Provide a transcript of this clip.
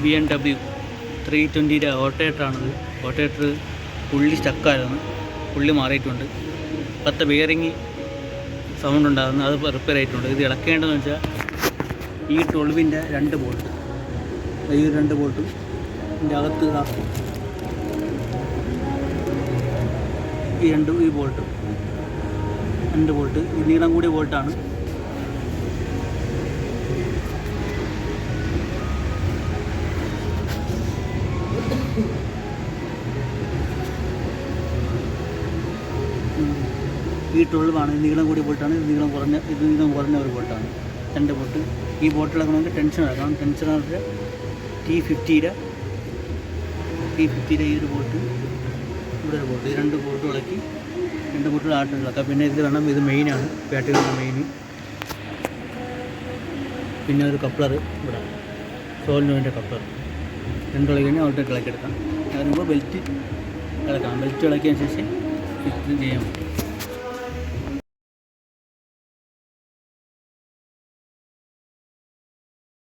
BMW 320 ഓട്ടോയേറ്ററാണിത്. ഓട്ടോയേറ്റർ പുള്ളി സ്റ്റക്കായിരുന്നു, പുള്ളി മാറിയിട്ടുണ്ട്. പത്ത് ബിയറിങ് സൗണ്ട് ഉണ്ടാകുന്നു, അത് റിപ്പയർ ആയിട്ടുണ്ട്. ഇത് ഇളക്കേണ്ടതെന്ന് വെച്ചാൽ ഈ 12-ൻ്റെ 2 ബോൾട്ട്, ഈ 2 ബോൾട്ടും ഇതിൻ്റെ അകത്ത് ഈ ബോൾട്ട് 2 ബോൾട്ട് നീളം കൂടിയ ബോൾട്ടാണ്. ഈ 12 നീളം കൂടിയ ബോൾട്ടാണ്. ഇത് നീളം കുറഞ്ഞ ഒരു ബോൾട്ടാണ്. 2 ബോൾട്ട്. ഈ ബോൾട്ട് ഇളക്കണമെങ്കിൽ ടെൻഷൻ ഇളക്കണം. ടെൻഷൻ പറഞ്ഞാൽ T50-യുടെ ഈ ഒരു ബോൾട്ട്, ഇവിടെ ഒരു ബോൾട്ട്, ഈ 2 ബോൾട്ട് ഇളക്കി 2 ബോൾട്ട് ആട്ടം ഇളക്കാം. പിന്നെ ഇത് വേണം, ഇത് മെയിനാണ്, ബാറ്ററിയുടെ മെയിൻ. പിന്നെ ഒരു കപ്ലർ ഇവിടെ, സോളിനോയിൻ്റെ കപ്ലർ 2 ഇളക്കി കഴിഞ്ഞാൽ ഔട്ടേക്ക് ഇളക്കിയെടുക്കാം. അതിനുമ്പോൾ ബെൽറ്റ് ഇളക്കാം. ബെൽറ്റ് ഇളക്കിയതിന് ശേഷം ഫിറ്റ് ചെയ്യാൻ പറ്റും.